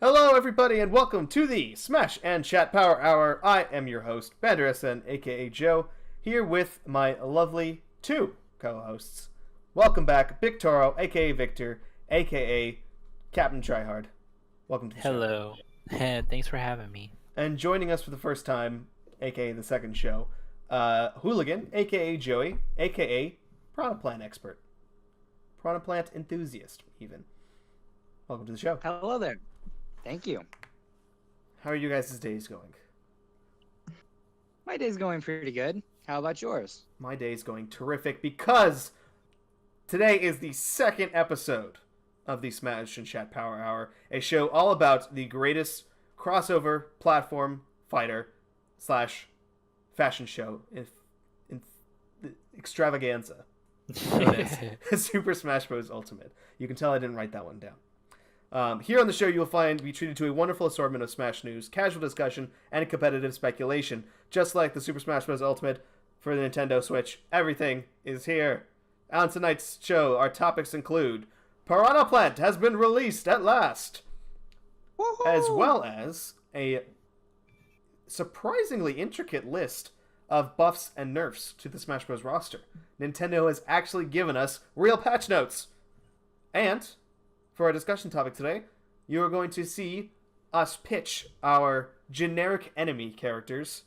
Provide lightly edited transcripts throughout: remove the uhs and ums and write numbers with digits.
Hello, everybody, and welcome to the Smash and Chat Power Hour. I am your host, Banderson, aka Joe, here with my lovely two co-hosts. Welcome back, Big Toro, aka Victor, aka Captain Tryhard. Welcome to the show. Hello. Thanks for having me. And joining us for the first time, aka the second show, Hooligan, aka Joey, aka Piranha Plant Expert. Piranha Plant Enthusiast, even. Welcome to the show. Hello there. Thank you. How are you guys' days going? My day's going pretty good. How about yours? My day's going terrific because today is the second episode of the Smash and Chat Power Hour, a show all about the greatest crossover platform fighter slash fashion show in extravaganza. Super Smash Bros. Ultimate. You can tell I didn't write that one down. Here on the show, you'll be treated to a wonderful assortment of Smash news, casual discussion, and competitive speculation. Just like the Super Smash Bros. Ultimate for the Nintendo Switch, everything is here. On tonight's show, our topics include Piranha Plant has been released at last, Woohoo! as well as a surprisingly intricate list of buffs and nerfs to the Smash Bros. Roster. Nintendo has actually given us real patch notes. And for our discussion topic today, you are going to see us pitch our generic enemy characters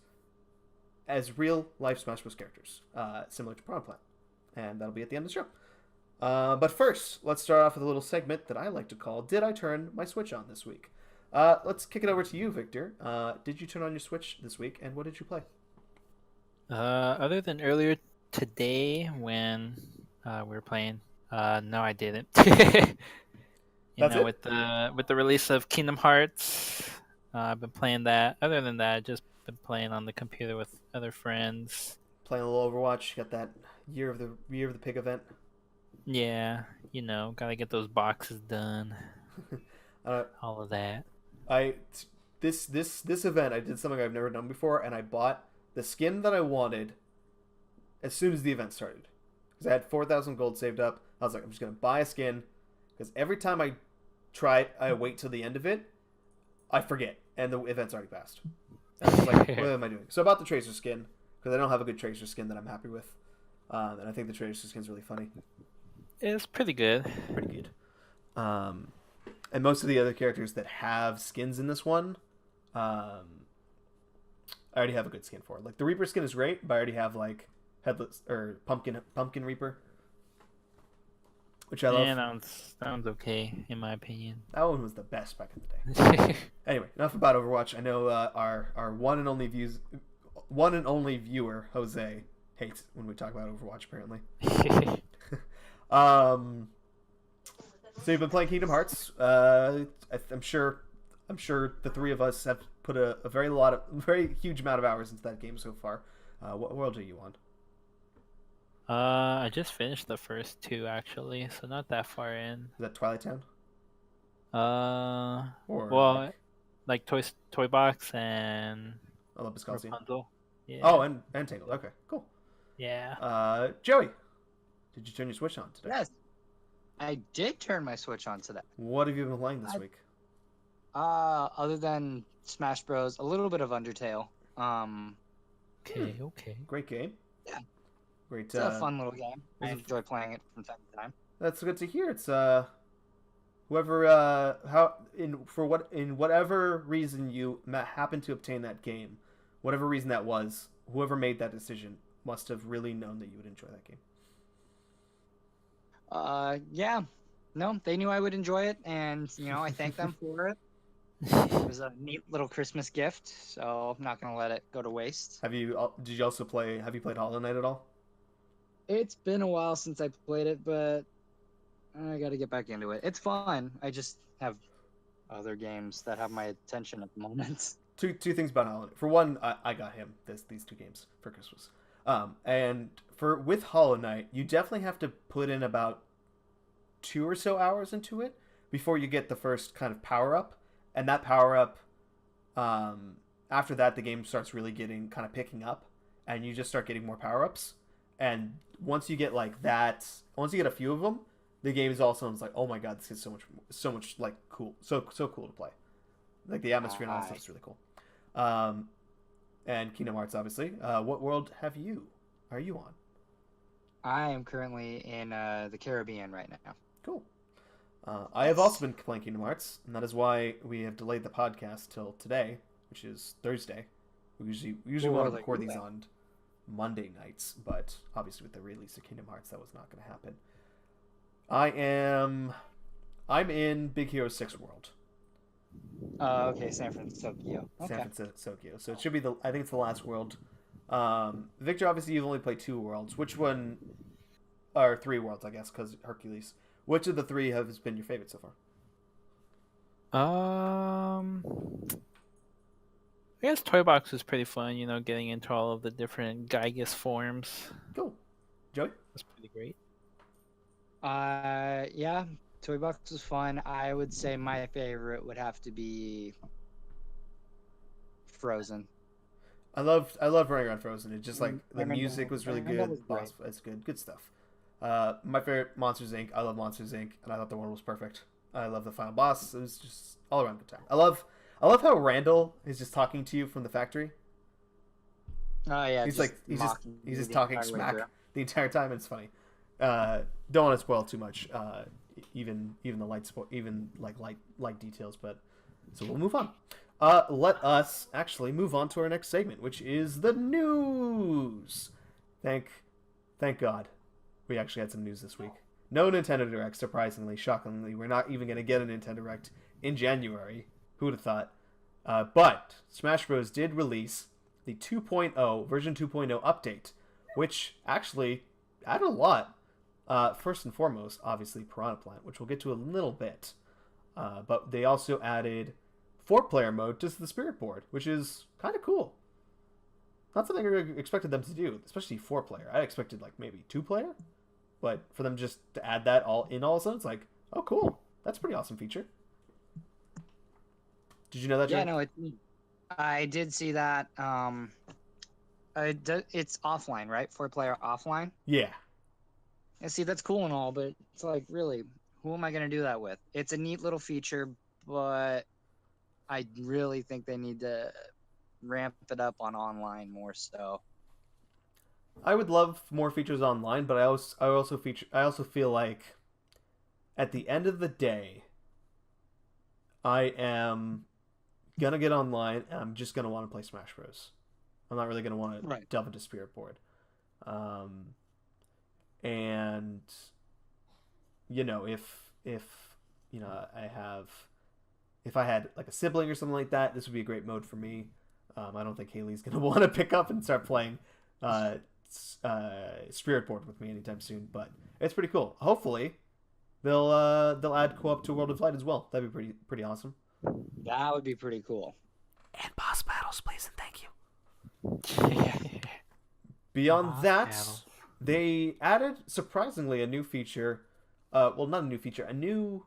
as real-life Smash Bros. Characters, similar to Piranha Plant. And that'll be at the end of the show. But first, let's start off with a little segment that I like to call Did I Turn My Switch On This Week? Let's kick it over to you, Victor. Did you turn on your Switch this week, and what did you play? Other than earlier today when we were playing, no, I didn't. That's it? With the release of Kingdom Hearts, I've been playing that. Other than that, I've just been playing on the computer with other friends. Playing a little Overwatch. Got that Year of the Pig event. Yeah, gotta get those boxes done. All of that. This event, I did something I've never done before, and I bought the skin that I wanted as soon as the event started. Because I had 4,000 gold saved up. I was like, I'm just going to buy a skin. Because every time I try it, I wait till the end of it, I forget. And the event's already passed. And I was like, what am I doing? So I bought the Tracer skin. Because I don't have a good Tracer skin that I'm happy with. And I think the Tracer skin's really funny. It's pretty good. Pretty good. And most of the other characters that have skins in this one, I already have a good skin for. Like the Reaper skin is great, but I already have like Headless or Pumpkin Reaper, which I love. Yeah, sounds okay in my opinion. That one was the best back in the day. Anyway, enough about Overwatch. I know our one and only viewer Jose hates when we talk about Overwatch. Apparently. So you've been playing Kingdom Hearts. I'm sure the three of us have put a very huge amount of hours into that game so far. What world are you on? I just finished the first two actually, so not that far in. Is that Twilight Town? Or well, like Toy Box and Olympus Coliseum. Rapunzel. Yeah. Oh, and Tangled. Okay, cool. Yeah. Joey, did you turn your Switch on today? Yes. I did turn my Switch on today. What have you been playing this week? Other than Smash Bros, a little bit of Undertale. Okay. Great game. Yeah. Great. It's a fun little game. I enjoy playing it from time to time. That's good to hear. It's whoever in whatever reason you happen to obtain that game, whatever reason that was, whoever made that decision must have really known that you would enjoy that game. Yeah. No, they knew I would enjoy it, and I thank them for it. It was a neat little Christmas gift, so I'm not gonna let it go to waste. Have you played Hollow Knight at all? It's been a while since I played it, but I gotta get back into it. It's fun. I just have other games that have my attention at the moment. Two things about Hollow Knight. For one, I got him these two games for Christmas. And with Hollow Knight, you definitely have to put in about 2 or so hours into it before you get the first kind of power up. And that power up, after that, the game starts really picking up, and you just start getting more power ups. And once you get like that, once you get a few of them, the game is also like, oh my god, this is so much like cool, so cool to play. Like the atmosphere and all that stuff is really cool. And Kingdom Hearts, obviously. What world are you on? I am currently in the Caribbean right now. Cool. I have also been playing Kingdom Hearts, and that is why we have delayed the podcast till today, which is Thursday. We usually want to record these on Monday nights, but obviously with the release of Kingdom Hearts, that was not going to happen. I'm in Big Hero 6 World. Okay, San Francisco. Okay. San Francisco. So it should be I think it's the last world. Victor, obviously you've only played 2 worlds. Which one, or 3 worlds, I guess, because Hercules. Which of the 3 has been your favorite so far? I guess Toy Box was pretty fun, getting into all of the different Gygus forms. Cool. Joey? That's pretty great. Yeah, Toy Box was fun. I would say my favorite would have to be Frozen. I love running around Frozen. It's just like the music was really good. It's good stuff. My favorite, Monsters Inc. I love Monsters Inc. and I thought the world was perfect. I love the final boss. It was just all around good time. I love how Randall is just talking to you from the factory. Oh yeah, he's just talking smack the entire time. It's funny. Don't want to spoil too much. Even the light details, but so we'll move on. Let us actually move on to our next segment, which is the news. Thank God, we actually had some news this week. No Nintendo Direct, surprisingly, shockingly. We're not even going to get a Nintendo Direct in January. Who would have thought? But Smash Bros. Did release the version 2.0 update, which actually added a lot. First and foremost, obviously, Piranha Plant, which we'll get to a little bit. But they also added 4-player mode to the Spirit Board, which is kind of cool. Not something I expected them to do, especially 4-player. I expected maybe 2-player, but for them just to add that all of a sudden, it's like, oh, cool. That's a pretty awesome feature. Did you know that, Jay? Yeah, no, I did see that. It's offline, right? 4-player offline? Yeah. And see, that's cool and all, but it's like, really, who am I going to do that with? It's a neat little feature, but I really think they need to ramp it up on online more so. I would love more features online, but I also feel like at the end of the day, I am gonna get online and I'm just gonna want to play Smash Bros. I'm not really gonna want to delve into Spirit Board. And if I had like a sibling or something like that, this would be a great mode for me. I don't think Haley's gonna want to pick up and start playing Spirit Board with me anytime soon, but it's pretty cool. Hopefully, they'll add co-op to World of Light as well. That'd be pretty awesome. That would be pretty cool. And boss battles, please and thank you. Beyond that, they added surprisingly a new feature. Well, not a new feature, a new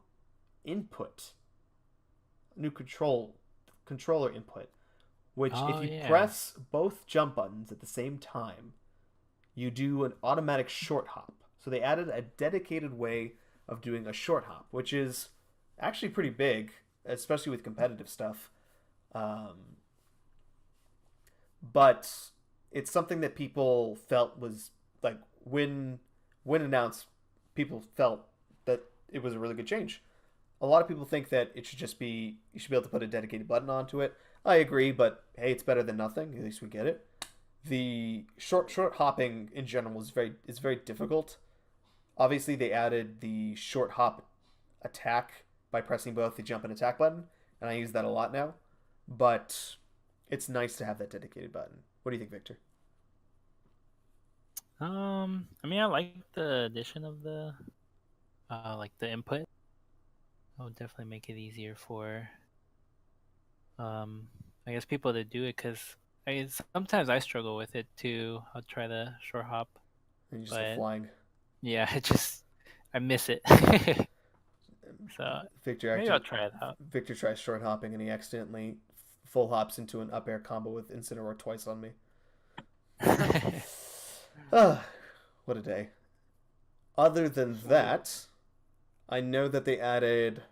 input, new controller input. Which, if you press both jump buttons at the same time, you do an automatic short hop. So they added a dedicated way of doing a short hop, which is actually pretty big, especially with competitive stuff. But it's something that people felt was like when announced, people felt that it was a really good change. A lot of people think that it should just be you should be able to put a dedicated button onto it. I agree, but hey, it's better than nothing. At least we get it. The short hopping in general is very difficult. Obviously, they added the short hop attack by pressing both the jump and attack button, and I use that a lot now. But it's nice to have that dedicated button. What do you think, Victor? I mean, I like the addition of the the input. It would definitely make it easier for I guess people to do it, because sometimes I struggle with it too. I'll try the short hop, And you just start flying. Yeah, I miss it. So maybe I'll try it out. Victor tries short hopping and he accidentally full hops into an up air combo with Incineroar twice on me. What a day. Other than that, I know that they added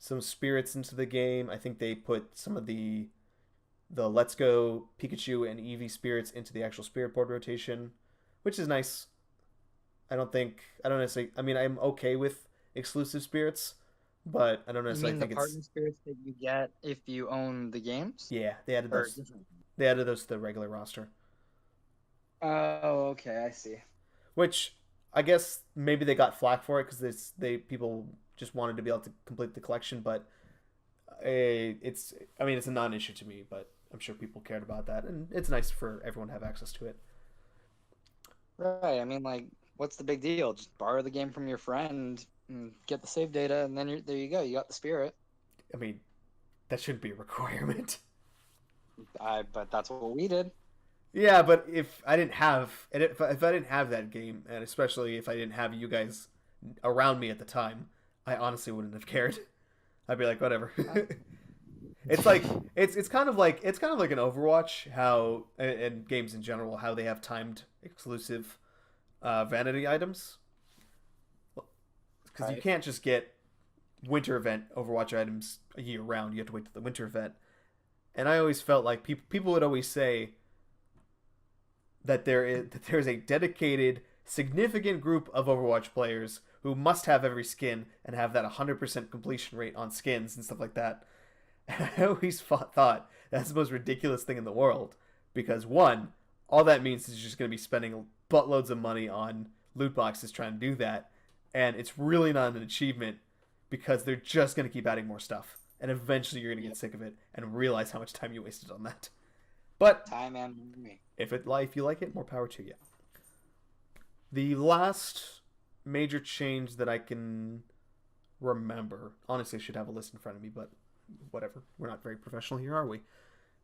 some spirits into the game. I think they put some of the Let's Go Pikachu and Eevee spirits into the actual spirit board rotation, which is nice. I don't necessarily. I mean, I'm okay with exclusive spirits, but I don't You necessarily mean the think partner it's. spirits that you get if you own the games? Yeah, they added Or those. different? They added those to the regular roster, Oh, okay, I see. which I guess maybe they got flack for it because they people just wanted to be able to complete the collection, but it's I mean it's a non-issue to me, but I'm sure people cared about that, and it's nice for everyone to have access to it. Right. I mean, like, what's the big deal? Just borrow the game from your friend and get the save data, and then there you go. You got the spirit. I mean, that shouldn't be a requirement. But that's what we did. Yeah, but if I didn't have if I didn't have that game, and especially if I didn't have you guys around me at the time, I honestly wouldn't have cared. I'd be like, whatever. It's like it's kind of like an Overwatch how and games in general how they have timed exclusive vanity items because you Right. can't just get winter event Overwatch items a year round. You have to wait till the winter event. And I always felt like people would always say that there's a dedicated significant group of Overwatch players who must have every skin and have that 100% completion rate on skins and stuff like that. And I always thought that's the most ridiculous thing in the world because one, all that means is you're just going to be spending buttloads of money on loot boxes trying to do that, and it's really not an achievement because they're just going to keep adding more stuff, and eventually you're going to get sick of it and realize how much time you wasted on that. But Time and money. if you like it, more power to you. The last major change that I can remember, honestly, I should have a list in front of me, but whatever. We're not very professional here, are we?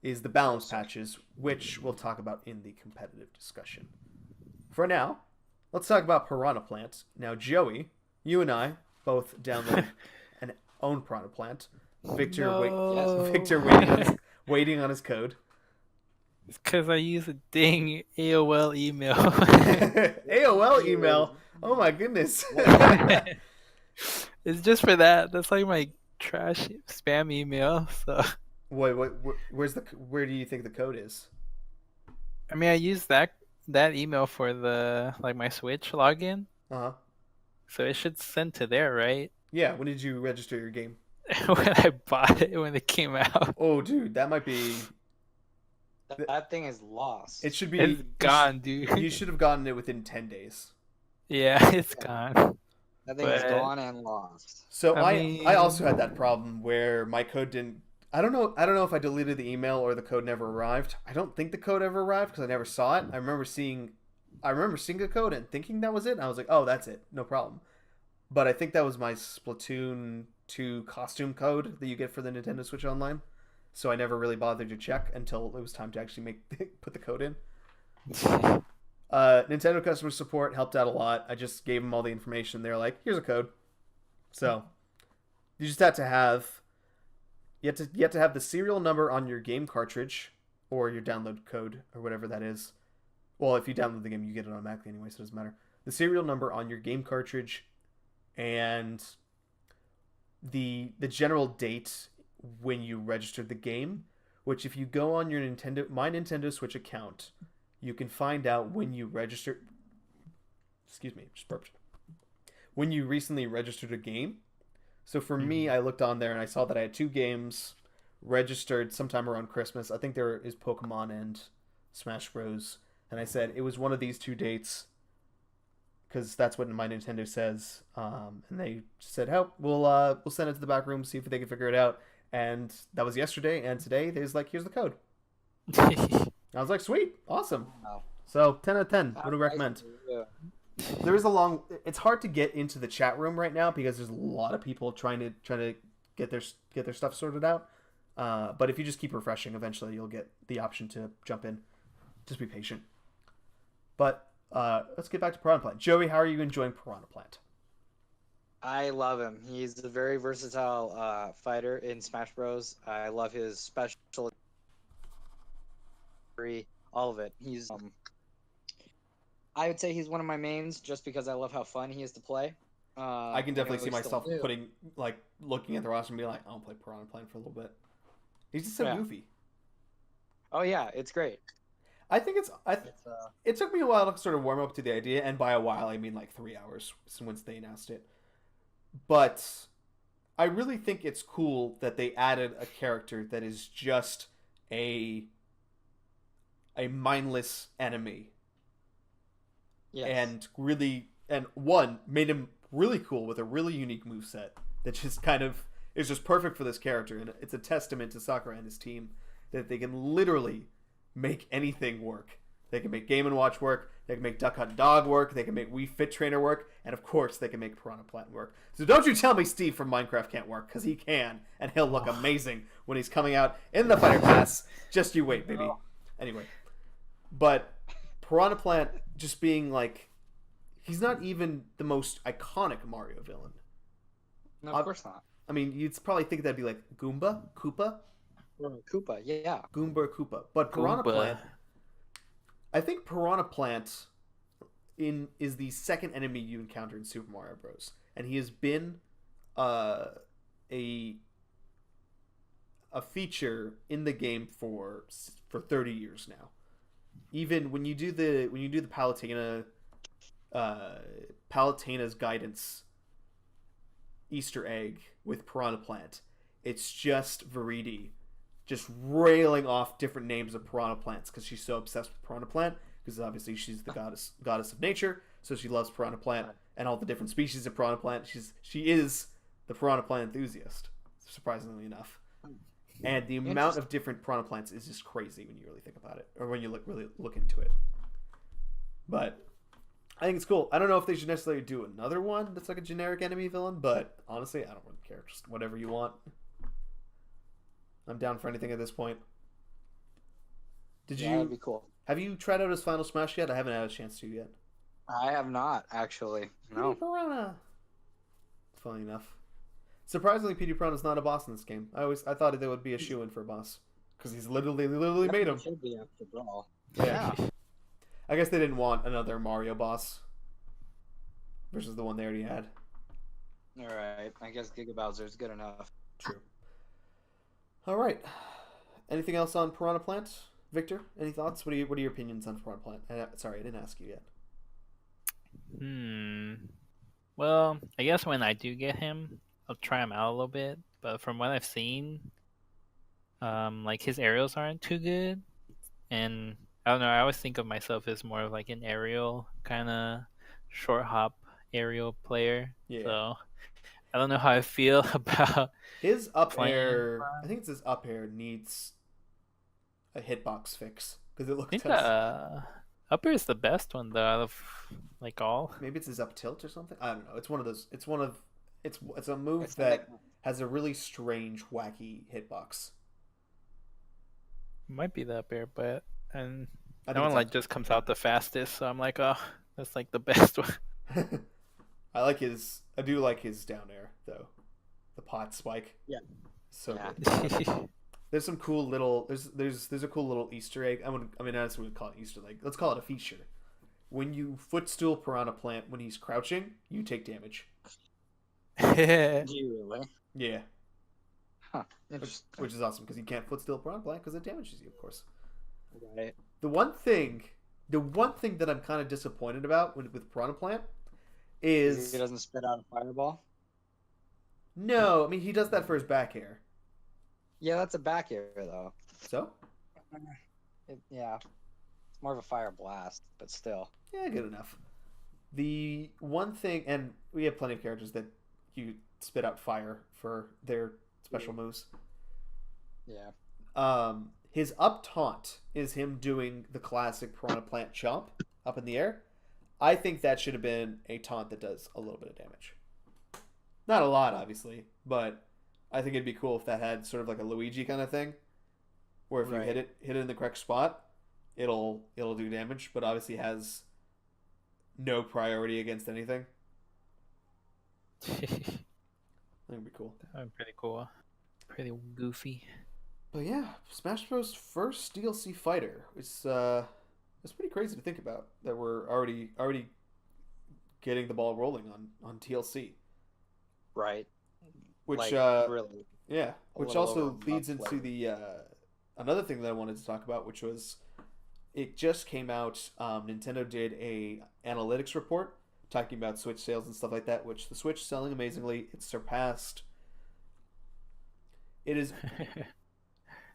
Is the balance patches, which we'll talk about in the competitive discussion. For now, let's talk about Piranha Plant. Now, Joey, you and I both downloaded and own Piranha Plant. Victor, No. Victor waiting on his code. It's because I use a dang AOL email. AOL email. Oh my goodness. It's just for that. That's like my trash spam email. So Wait, where do you think the code is? I mean, I use that email for the my Switch login. Uh huh. So it should send to there, right? Yeah. When did you register your game? When I bought it when it came out. Oh, dude, that might be. That thing is lost. It should be. It's gone, dude. You should have gotten it within 10 days. Yeah, it's gone. That thing is but- gone and lost. So I I mean- also had that problem where my code didn't. I don't know if I deleted the email or the code never arrived. I don't think the code ever arrived because I never saw it. I remember seeing the code and thinking that was it. And I was like, oh, that's it, no problem. But I think that was my Splatoon 2 costume code that you get for the Nintendo Switch Online. So I never really bothered to check until it was time to actually put the code in. Nintendo customer support helped out a lot. I just gave them all the information. They're like, here's a code. So you just have to have you have to have the serial number on your game cartridge or your download code or whatever that is. Well, if you download the game, you get it automatically anyway, so it doesn't matter. The serial number on your game cartridge and the general date when you registered the game, which if you go on your My Nintendo Switch account, you can find out when you registered. Excuse me, just burped. When you recently registered a game. So for me, I looked on there and I saw that I had 2 games registered sometime around Christmas. I think there is Pokemon and Smash Bros. And I said it was one of these 2 dates because that's what My Nintendo says. And they said, "Oh, we'll send it to the back room, see if they can figure it out." And that was yesterday. And today, there's like, here's the code. I was like, sweet, awesome. Wow. So 10 out of 10. Would recommend. Yeah. There is it's hard to get into the chat room right now because there's a lot of people trying to get their stuff sorted out. But if you just keep refreshing, eventually you'll get the option to jump in. Just be patient. But let's get back to Piranha Plant. Joey, how are you enjoying Piranha Plant? I love him. He's a very versatile fighter in Smash Bros. I love his special, all of it. He's I would say he's one of my mains just because I love how fun he is to play. I can definitely see we still myself do. looking at the roster and being like, I'll play Piranha Plant for a little bit. He's just so Yeah. goofy. Oh yeah, it's great. I think It's it took me a while to sort of warm up to the idea, and by a while I mean like 3 hours since they announced it. But I really think it's cool that they added a character that is just a mindless enemy, yes. and really, and one made him really cool with a really unique moveset that just kind of is just perfect for this character, and it's a testament to Sakura and his team that they can literally make anything work. They can make Game and Watch work. They can make Duck Hunt Dog work. They can make Wii Fit Trainer work, and of course, they can make Piranha Plant work. So don't you tell me Steve from Minecraft can't work, because he can, and he'll look amazing when he's coming out in the Fighter Pass. Just you wait, baby. Anyway, but Piranha Plant just being like, he's not even the most iconic Mario villain. No, of course not. I mean, you'd probably think that'd be like Goomba, Koopa, Or Koopa, yeah. Goomba or Koopa, but Piranha Goomba. Plant. I think Piranha Plant is the second enemy you encounter in Super Mario Bros. And he has been a feature in the game for 30 years now. Even when you do the Palutena's guidance Easter egg with Piranha Plant, it's just Veridi just railing off different names of piranha plants because she's so obsessed with Piranha Plant, because obviously she's the goddess of nature, so she loves Piranha Plant and all the different species of Piranha Plant. She is the Piranha Plant enthusiast, surprisingly enough. And the amount of different Piranha Plants is just crazy when you really think about it, or when you really look into it. But I think it's cool. I don't know if they should necessarily do another one that's like a generic enemy villain, but honestly, I don't really care. Just whatever you want. I'm down for anything at this point. That'd be cool. Have you tried out his Final Smash yet? I haven't had a chance to yet. I have not actually. No. Petey Piranha. Funny enough. Surprisingly, Petey Piranha's not a boss in this game. I thought there would be a shoe-in for a boss, because he's literally made him. Should be after all. Yeah. I guess they didn't want another Mario boss versus the one they already had. All right. I guess Giga Bowser's good enough. True. All right. Anything else on Piranha Plant, Victor? Any thoughts? What are your opinions on Piranha Plant? Sorry, I didn't ask you yet. Well, I guess when I do get him, I'll try him out a little bit. But from what I've seen, like his aerials aren't too good, and I don't know. I always think of myself as more of like an aerial kind of short hop aerial player. Yeah. So I don't know how I feel about his up playing air. I think it's his up air needs a hitbox fix because it looks. I think up air is the best one though out of like all. Maybe it's his up tilt or something. I don't know. It's one of those. It's a move that has a really strange, wacky hitbox. Might be the up air, but and I that one like just comes out the fastest. So I'm like, oh, that's like the best one. I do like his down air though, the pot spike. Yeah. So Yeah. good. There's some cool little there's a cool little Easter egg. I mean, that's what we call it, Easter egg. Let's call it a feature. When you footstool Piranha Plant when he's crouching, you take damage. Do you really? Yeah. Huh. Which is awesome because you can't footstool Piranha Plant because it damages you, of course. Right. The one thing that I'm kind of disappointed about with Piranha Plant is he doesn't spit out a fireball. No, I mean he does that for his back air. Yeah, that's a back air though. So? Yeah, it's more of a fire blast, but still. Yeah, good enough. The one thing, and we have plenty of characters that you spit out fire for their special moves. Yeah. His up taunt is him doing the classic Piranha Plant jump up in the air. I think that should have been a taunt that does a little bit of damage. Not a lot, obviously, but I think it'd be cool if that had sort of like a Luigi kind of thing, where if you hit it in the correct spot, it'll do damage, but obviously has no priority against anything. I think it'd be cool. That'd be pretty cool. Pretty goofy. But yeah, Smash Bros. First DLC fighter. It's pretty crazy to think about that we're already getting the ball rolling on TLC, Right. which Like, really. yeah, A which little also over a leads month into later. the another thing that I wanted to talk about, which was it just came out. Nintendo did a analytics report talking about Switch sales and stuff like that, which the Switch is selling amazingly. It's surpassed. It is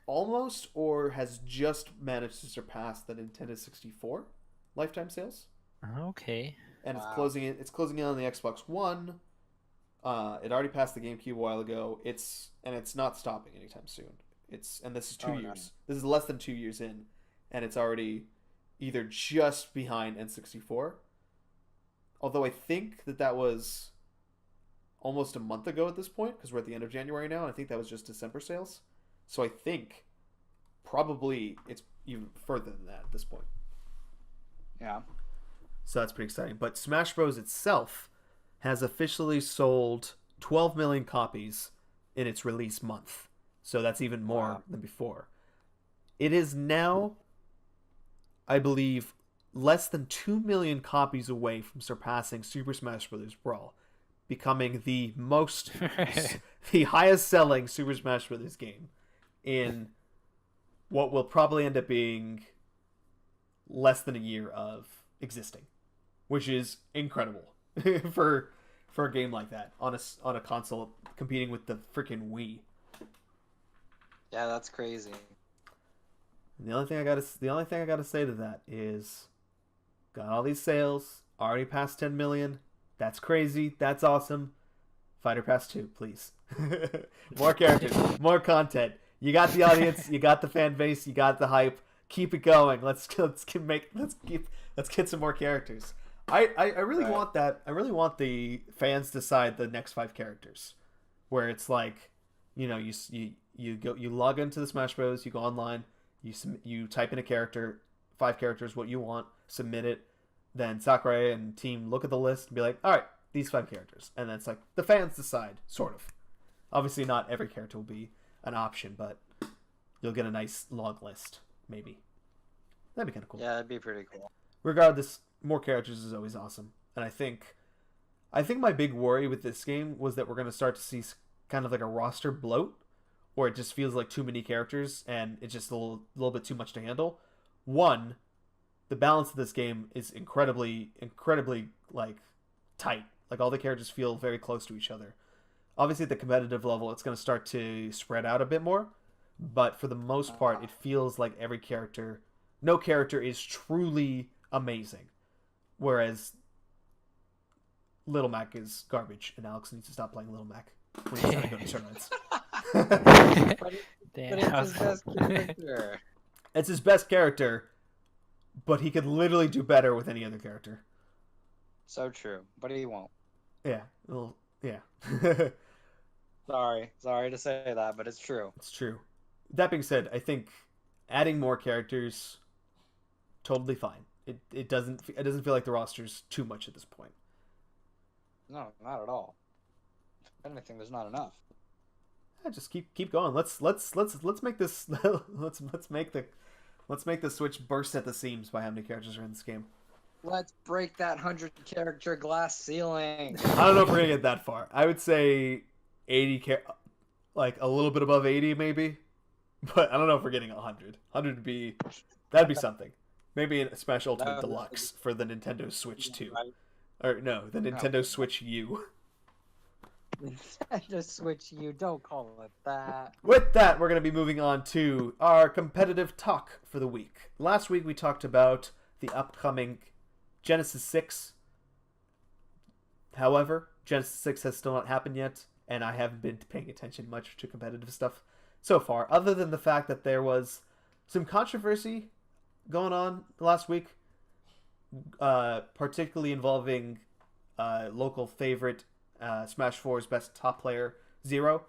almost or has just managed to surpass the Nintendo 64 lifetime sales, Okay. and it's Wow. closing in. It's closing in on the Xbox One. It already passed the GameCube a while ago. It's not stopping anytime soon. And this is 2 Oh, no. years. This is less than 2 years in, and it's already either just behind N64. Although I think that was almost a month ago at this point, because we're at the end of January now, and I think that was just December sales. So I think probably it's even further than that at this point. Yeah. So that's pretty exciting. But Smash Bros. Itself has officially sold 12 million copies in its release month. So that's even more Wow. than before. It is now, I believe, less than 2 million copies away from surpassing Super Smash Bros. Brawl, becoming the highest selling Super Smash Bros. Game in what will probably end up being less than a year of existing, which is incredible for a game like that on a console competing with the freaking Wii. Yeah, that's crazy. And the only thing I gotta say to that is, got all these sales, already passed 10 million. That's crazy. That's awesome. Fighter Pass 2, please. More characters, more content. You got the audience, you got the fan base, you got the hype. Keep it going. Let's get some more characters. I really Right. want that. I really want the fans to decide the next 5 characters, where it's like, you know, you log into the Smash Bros. You go online, you type in a character, 5 characters, what you want, submit it. Then Sakurai and team look at the list and be like, all right, these 5 characters, and then it's like the fans decide, sort of. Obviously, not every character will be an option, but you'll get a nice log list, maybe. That'd be kind of cool. Yeah, that'd be pretty cool. Regardless, more characters is always awesome, and I think my big worry with this game was that we're going to start to see kind of like a roster bloat, where it just feels like too many characters and it's just a little bit too much to handle. One, the balance of this game is incredibly like tight. Like all the characters feel very close to each other. Obviously, at the competitive level, it's going to start to spread out a bit more, but for the most part, it feels like no character is truly amazing. Whereas Little Mac is garbage, and Alex needs to stop playing Little Mac when he's trying to go to tournaments. Damn. But it's his best character. It's his best character, but he could literally do better with any other character. So true, but he won't. Yeah, well, yeah. Sorry to say that, but it's true. It's true. That being said, I think adding more characters, totally fine. It doesn't feel like the roster's too much at this point. No, not at all. If anything, there's not enough. Yeah, just keep going. Let's make this let's make the Switch burst at the seams by how many characters are in this game. Let's break that 100-character glass ceiling. I don't know if we're gonna get that far. I would say 80 like a little bit above 80 maybe, but I don't know if we're getting 100. 100 would be that'd be something. Maybe a Smash Ultimate Deluxe for the Nintendo Switch 2. Right. Or no, the Nintendo Switch U. Nintendo Switch U, don't call it that. With that, we're going to be moving on to our competitive talk for the week. Last week we talked about the upcoming Genesis 6. However, Genesis 6 has still not happened yet, and I haven't been paying attention much to competitive stuff so far, other than the fact that there was some controversy going on last week, particularly involving local favorite Smash 4's best top player, Zero.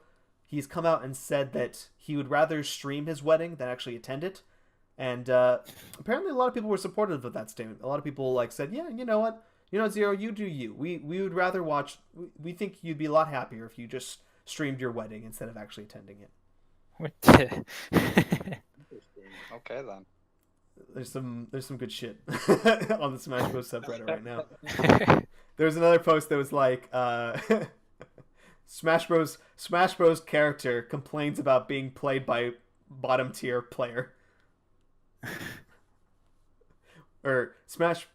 He's come out and said that he would rather stream his wedding than actually attend it. And apparently a lot of people were supportive of that statement. A lot of people said, yeah, you know what? You know, Zero, you do you. We would rather watch... We think you'd be a lot happier if you just streamed your wedding instead of actually attending it. What the... Okay, then. There's some good shit on the Smash Bros. Subreddit right now. There's another post that was like, Smash Bros character complains about being played by bottom tier player. Or Smash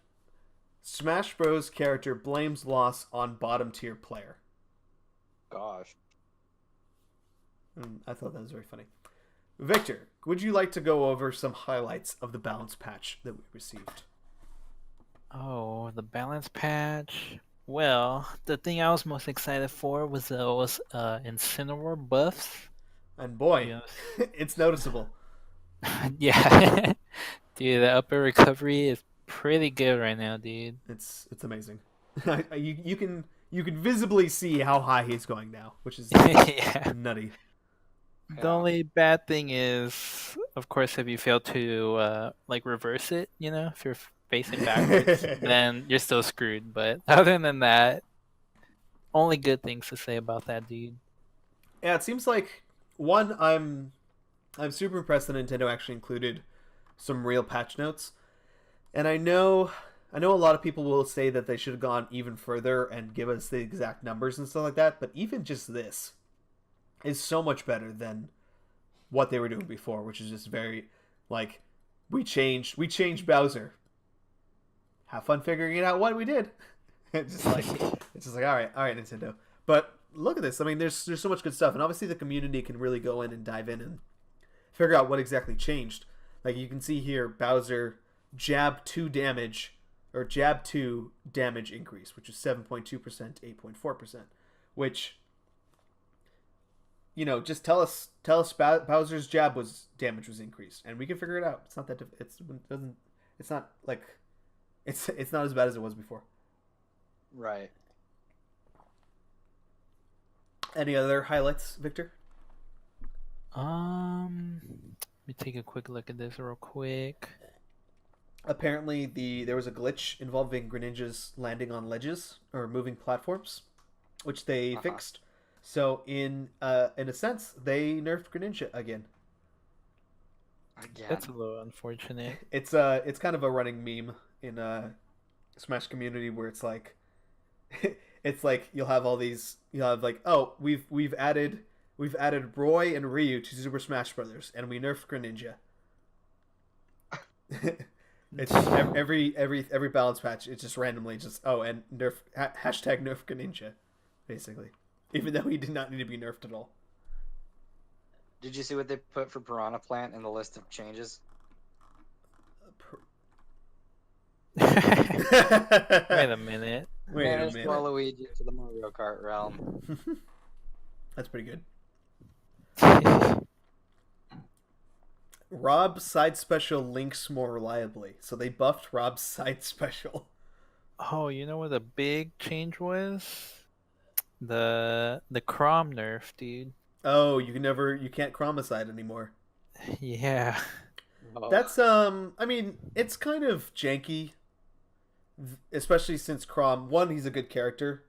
Bros character blames loss on bottom tier player. Gosh. I thought that was very funny. Victor, would you like to go over some highlights of the balance patch that we received? Oh, the balance patch. Well, the thing I was most excited for was those Incineroar buffs. And boy, Yes. it's noticeable. Yeah. Dude, the upper recovery is pretty good right now, dude. It's amazing. you can visibly see how high he's going now, which is Yeah. nutty. The only bad thing is, of course, if you fail to like reverse it, if you're facing backwards, then you're still screwed. But other than that, only good things to say about that dude. Yeah, it seems like one. I'm super impressed that Nintendo actually included some real patch notes, and I know a lot of people will say that they should have gone even further and give us the exact numbers and stuff like that. But even just this is so much better than what they were doing before, which is just very like we changed Bowser. Have fun figuring it out what we did. It's just like all right, Nintendo. But look at this. I mean, there's so much good stuff, and obviously the community can really go in and dive in and figure out what exactly changed. Like you can see here, Bowser jab 2 damage increase, which is 7.2%, 8.4%, which just tell us Bowser's damage was increased, and we can figure it out. It's not that it's not like it's not as bad as it was before. Right. Any other highlights, Victor? Let me take a quick look at this real quick. Apparently, there was a glitch involving Greninja's landing on ledges or moving platforms, which they fixed. So in a sense, they nerfed Greninja again. That's a little unfortunate. It's kind of a running meme in Smash community where it's like you'll have like, oh, we've added Roy and Ryu to Super Smash Brothers, and we nerfed Greninja. It's every balance patch. It's just randomly and nerf hashtag nerf Greninja, basically, even though he did not need to be nerfed at all. Did you see what they put for Piranha Plant in the list of changes? Wait a minute. Managed Waluigi to the Mario Kart realm. That's pretty good. Rob's side special links more reliably, so they buffed Rob's side special. Oh, you know what the big change was? The Chrom nerf, dude. Oh, you can't Chromicide anymore. Yeah. That's I mean, it's kind of janky, especially since Chrom, one, he's a good character,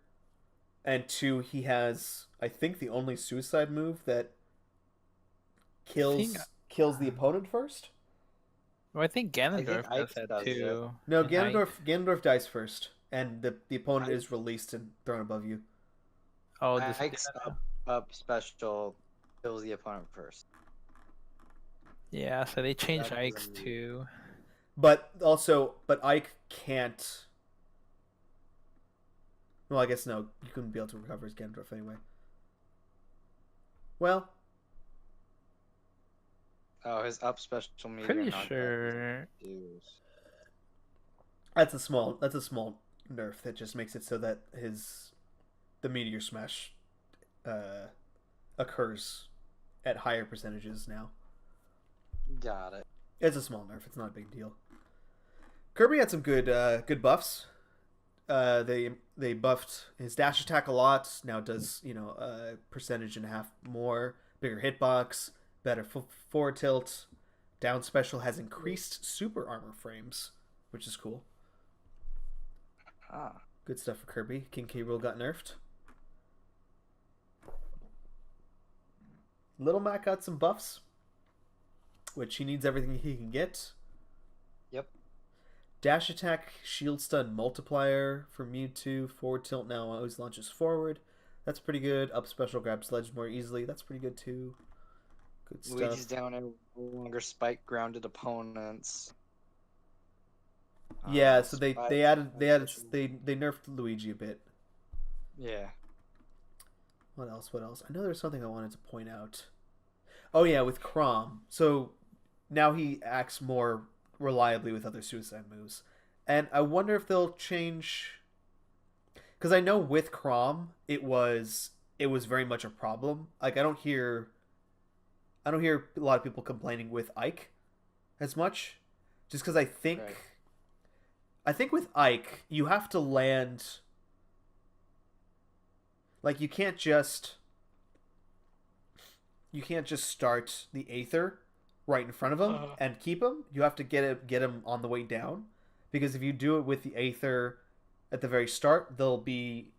and two, he has, I think, the only suicide move that kills the opponent first. Well, I think Ganondorf does that too. No, Ganondorf dies first, and the opponent is released and thrown above you. Oh, Ike's up special kills the opponent first. Yeah, so they changed Ike's too. But Ike can't. Well, I guess no, you couldn't be able to recover his Ganondorf anyway. Well. Oh, his up special meter. Pretty sure. That's a small nerf that just makes it so that the Meteor Smash occurs at higher percentages now. Got it. It's a small nerf. It's not a big deal. Kirby had some good buffs. They buffed his dash attack a lot. Now it does a percentage and a half more, bigger hitbox, better forward tilt. Down special has increased super armor frames, which is cool. Good stuff for Kirby. King K. Rool got nerfed. Little Mac got some buffs, which he needs everything he can get. Yep. Dash attack, shield stun multiplier for Mewtwo. Forward tilt now always launches forward. That's pretty good. Up special grabs ledge more easily. That's pretty good too. Good stuff. Luigi's down and no longer spike grounded opponents. Yeah, so they Spike- nerfed Luigi a bit. Yeah. What else? I know there's something I wanted to point out. Oh yeah, with Chrom. So now he acts more reliably with other suicide moves. And I wonder if they'll change, because I know with Chrom it was very much a problem. Like I don't hear a lot of people complaining with Ike as much, just because I think with Ike you have to land, like you can't just start the Aether right in front of him and keep him. You have to get him on the way down, because if you do it with the Aether at the very start, they'll be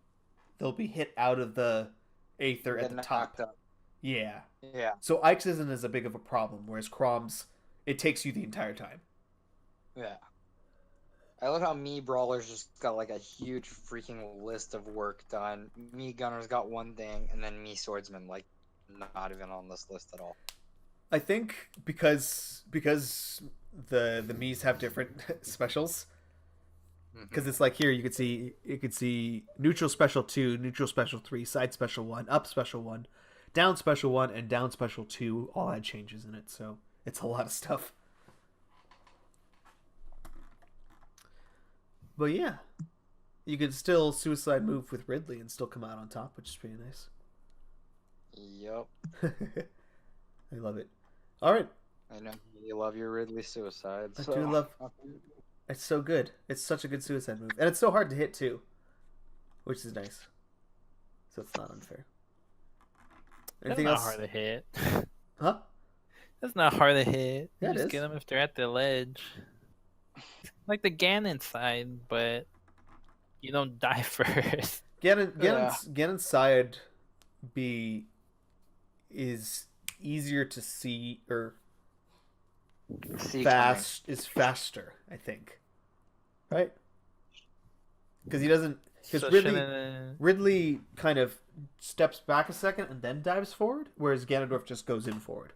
hit out of the Aether at the top. Up. Yeah. Yeah. So Ike's isn't as big of a problem, whereas Chrom's, it takes you the entire time. Yeah. I love how me Brawler's just got like a huge freaking list of work done. Me Gunner's got one thing, and then me Swordsman like not even on this list at all. I think because the Mii's have different specials. Because it's like here you could see neutral special 2, neutral special 3, side special 1, up special 1, down special 1, and down special 2 all had changes in it, so it's a lot of stuff. But yeah, you could still suicide move with Ridley and still come out on top, which is pretty nice. Yep. I love it. All right. I know you love your Ridley suicide. I do love. It's so good. It's such a good suicide move, and it's so hard to hit too, which is nice. So it's not unfair. Anything That's else? not hard to hit. Huh? That's not hard to hit. Yeah, You it just is. get them if they're at the ledge. Like the Ganon side, but you don't die first. Ganon's side B is easier to see, or is faster, I think. Right? Because he doesn't. Because Ridley kind of steps back a second and then dives forward, whereas Ganondorf just goes in forward.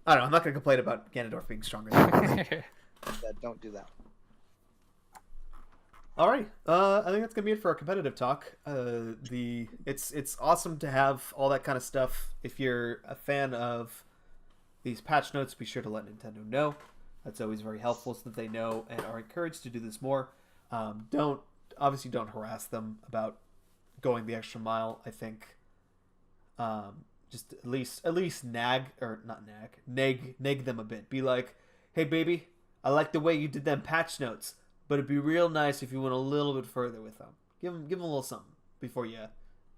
I don't know. I'm not going to complain about Ganondorf being stronger than him. Don't do that. All right. I think that's gonna be it for our competitive talk. It's awesome to have all that kind of stuff. If you're a fan of these patch notes, be sure to let Nintendo know. That's always very helpful, so that they know and are encouraged to do this more. Don't harass them about going the extra mile. I think just at least nag them a bit. Be like, hey baby, I like the way you did them patch notes, but it'd be real nice if you went a little bit further with them. Give them a little something before you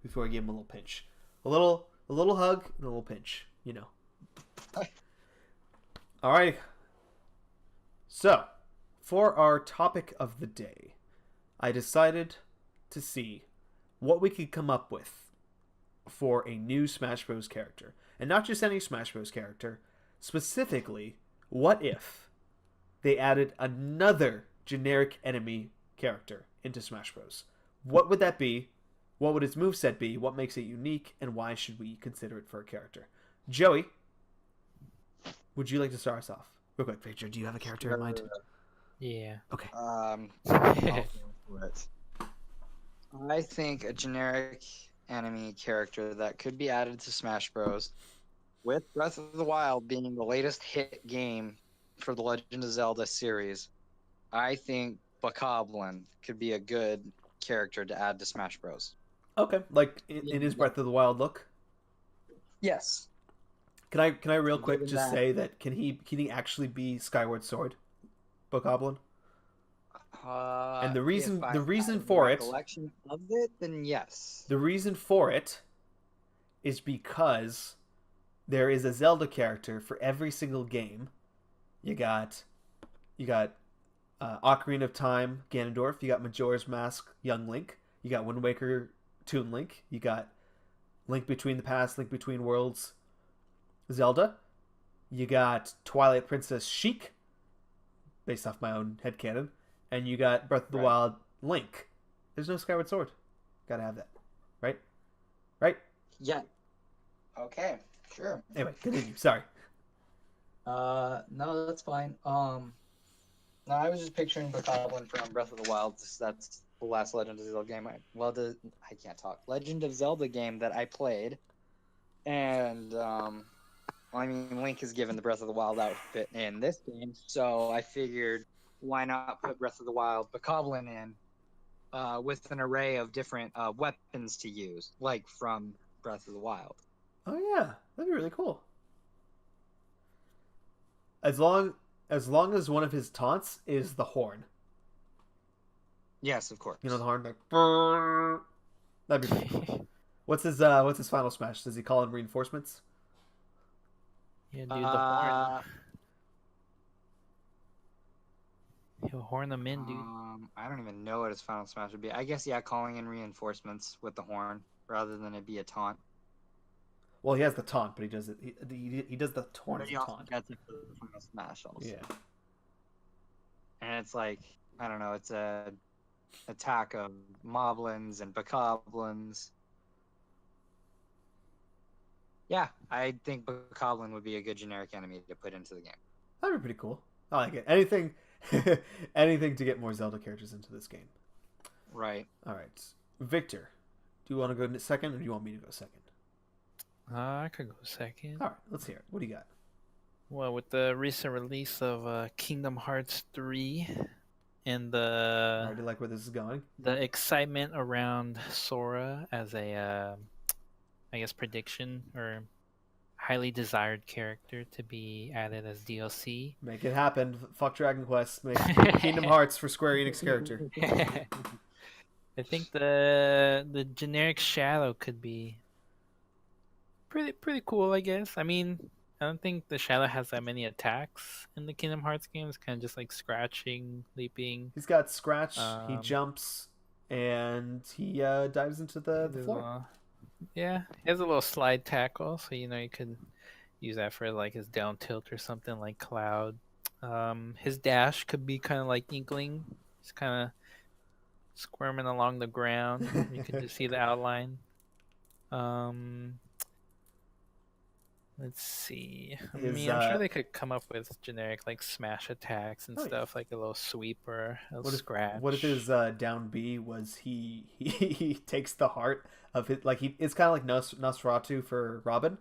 give them a little pinch, a little hug and a little pinch. You know. All right. So, for our topic of the day, I decided to see what we could come up with for a new Smash Bros. Character. And not just any Smash Bros. Character. Specifically, what if they added another generic enemy character into Smash Bros? What would that be? What would its moveset be? What makes it unique? And why should we consider it for a character? Joey, would you like to start us off? Real quick, Victor, do you have a character in mind? Yeah. Okay. I'll go for it. I think a generic enemy character that could be added to Smash Bros. With Breath of the Wild being the latest hit game for the Legend of Zelda series, I think Bokoblin could be a good character to add to Smash Bros. Okay, like in his Breath of the Wild look. Yes. Can I real quick just say that can he actually be Skyward Sword, Bokoblin? And the reason for it, collection of it, then yes. The reason for it is because there is a Zelda character for every single game. You got Ocarina of Time, Ganondorf. You got Majora's Mask, Young Link. You got Wind Waker, Toon Link. You got Link Between the Past, Link Between Worlds, Zelda. You got Twilight Princess Sheik, based off my own headcanon. and you got Breath of the Right. Wild Link. There's no Skyward Sword. Gotta have that, right? Right. Yeah. Okay. Sure. Anyway, continue. Sorry. No, that's fine. No, I was just picturing Bokoblin from Breath of the Wild. That's the last Legend of Zelda game. I can't talk. Legend of Zelda game that I played, and I mean, Link is given the Breath of the Wild outfit in this game, so I figured why not put Breath of the Wild Bokoblin in, with an array of different weapons to use, like from Breath of the Wild. Oh yeah, that'd be really cool. As long as one of his taunts is the horn. Yes, of course. You know the horn, like "Brrr." That'd be pretty cool. What's his final smash? Does he call in reinforcements? Yeah, dude, the horn. Uh, He'll horn them in, dude. I don't even know what his final smash would be. I guess yeah, calling in reinforcements with the horn rather than it be a taunt. Well, he has the taunt, but he does it. He does the horn But as he a also taunt. gets it for the final smash also. Yeah. And it's like, I don't know, it's a attack of moblins and bokoblins. Yeah, I think bokoblin would be a good generic enemy to put into the game. That'd be pretty cool. I like it. Anything, anything to get more Zelda characters into this game. Right. All right, Victor, do you want to go second, or do you want me to go second? I could go second. All right, let's hear it. What do you got? Well, with the recent release of Kingdom Hearts 3 and I already like where this is going. the excitement around Sora as a, I guess, prediction or highly desired character to be added as DLC. Make it happen. Fuck Dragon Quest. Make Kingdom Hearts for Square Enix character. I think the generic Shadow could be pretty cool, I guess. I mean, I don't think the Shadow has that many attacks in the Kingdom Hearts games. Kind of just like scratching, leaping. He's got scratch. He Um, jumps, and he dives into the There's floor. yeah, he has a little slide tackle, so you could use that for like his down tilt or something like Cloud. His dash could be kind of like Inkling. He's kind of squirming along the ground. You can just see the outline. Um, let's see. I His, mean, I'm sure they could come up with generic like smash attacks and Oh, yeah. stuff, like a little sweep or a What if, scratch. what if his down B was he takes the heart of his, like, it's kind of like Nosferatu for Robin.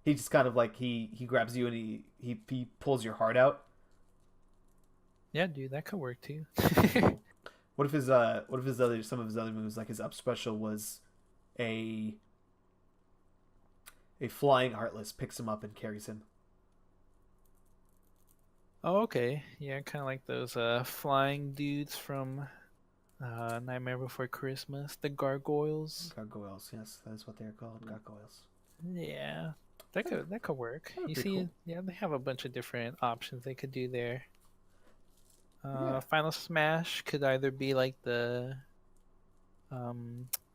He just kind of like he grabs you and he pulls your heart out. Yeah, dude, that could work too. What if his some of his other moves, like his up special, was a flying heartless, picks him up and carries him. Oh, okay. Yeah, kind of like those flying dudes from Nightmare Before Christmas, the gargoyles. Gargoyles, yes, that is what they're called, gargoyles. Yeah, that could work. That would You be see, cool. yeah, they have a bunch of different options they could do there. Yeah. Final Smash could either be like the, I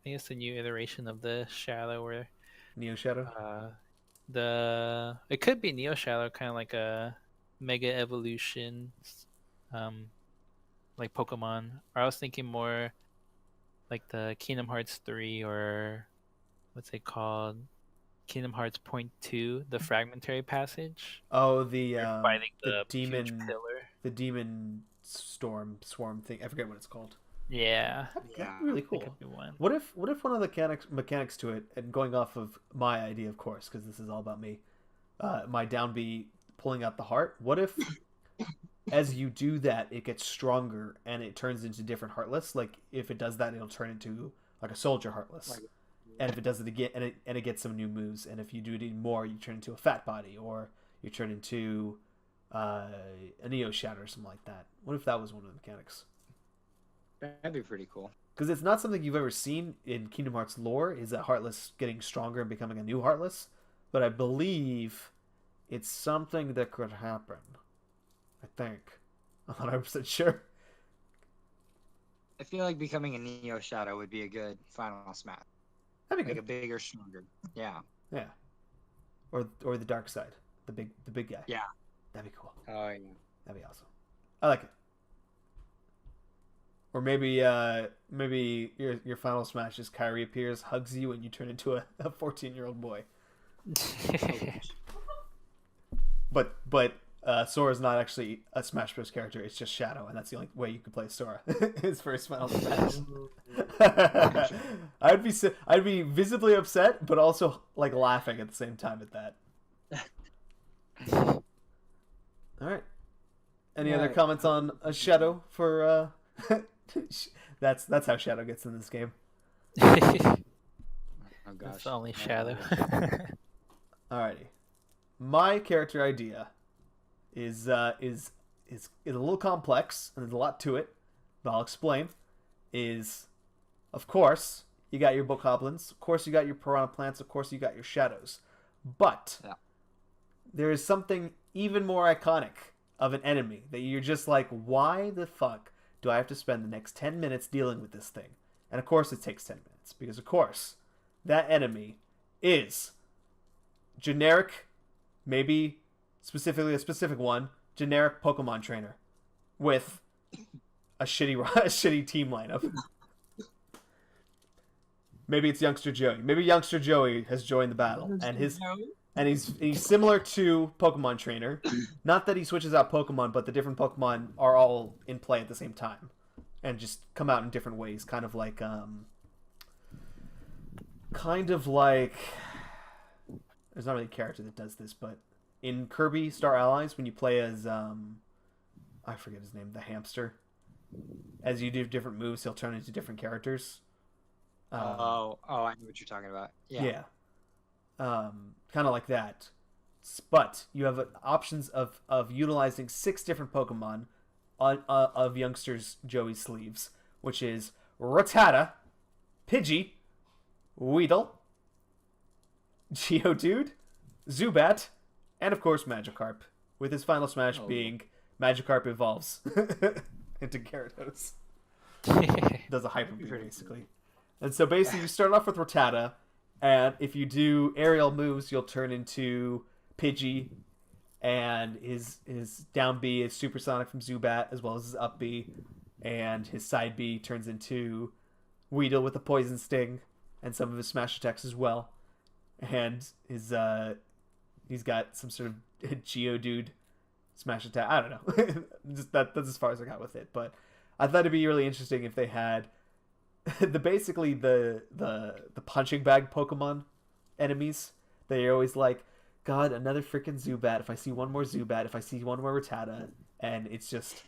guess the new iteration of the Shadow, or Neo Shadow. it could be Neo Shadow, kind of like a Mega Evolution, like Pokemon. Or I was thinking more like the Kingdom Hearts 3, or what's it called? Kingdom Hearts Point 2, the Fragmentary Passage. Oh, the They're fighting the huge demon pillar. swarm thing. I forget what it's called. Yeah, That'd be really that cool. could be one. What if one of the mechanics to it, and going off of my idea, of course, because this is all about me, my down B pulling out the heart. What if, as you do that, it gets stronger and it turns into different heartless? Like if it does that, it'll turn into like a soldier heartless. And if it does it again, and it gets some new moves, and if you do it even more, you turn into a fat body, or you turn into a Neo Shadow or something like that. What if that was one of the mechanics? That'd be pretty cool. Because it's not something you've ever seen in Kingdom Hearts lore, is that Heartless getting stronger and becoming a new Heartless. But I believe it's something that could happen. I think. I'm not 100% sure. I feel like becoming a Neo Shadow would be a good final smash. That'd be Like good. a bigger, stronger. Yeah. Yeah. Or the dark side. The big guy. Yeah. That'd be cool. Oh, yeah. That'd be awesome. I like it. Or maybe your final smash is Kyrie appears, hugs you, and you turn into a 14-year-old boy. But Sora's not actually a Smash Bros. Character. It's just Shadow, and that's the only way you could play Sora. His first Final Smash. I'd be visibly upset, but also like laughing at the same time at that. All right. Any other comments on a Shadow for? That's how Shadow gets in this game. Oh gosh. It's only Shadow. Alrighty. My character idea is a little complex and there's a lot to it, but I'll explain. Is, of course, you got your bokoblins, of course you got your piranha plants, of course you got your shadows, but there is something even more iconic of an enemy that you're just like, why the fuck do I have to spend the next 10 minutes dealing with this thing? And of course it takes 10 minutes, because of course that enemy is generic, maybe specifically a specific one, generic Pokemon trainer with a shitty team lineup. Maybe it's Youngster Joey. Maybe Youngster Joey has joined the battle, and he's similar to Pokemon Trainer. Not that he switches out Pokemon, but the different Pokemon are all in play at the same time, and just come out in different ways. Kind of like there's not really a character that does this, but in Kirby Star Allies, when you play as I forget his name, the hamster, as you do different moves, he'll turn into different characters. I know what you're talking about. Yeah. Kind of like that. But you have options of utilizing 6 different Pokemon of youngsters Joey's sleeves, which is Rattata, Pidgey, Weedle, Geodude, Zubat, and of course Magikarp, with his final smash being Magikarp evolves into Gyarados. Does a hyper beam basically. And so basically you start off with Rattata, and if you do aerial moves, you'll turn into Pidgey, and his down B is Supersonic from Zubat, as well as his up B, and his side B turns into Weedle with a Poison Sting, and some of his smash attacks as well. And his he's got some sort of Geodude smash attack. I don't know. That's as far as I got with it. But I thought it'd be really interesting if they had the punching bag Pokemon enemies. They're always like, God, another freaking Zubat. If I see one more Zubat, if I see one more Rattata, and it's just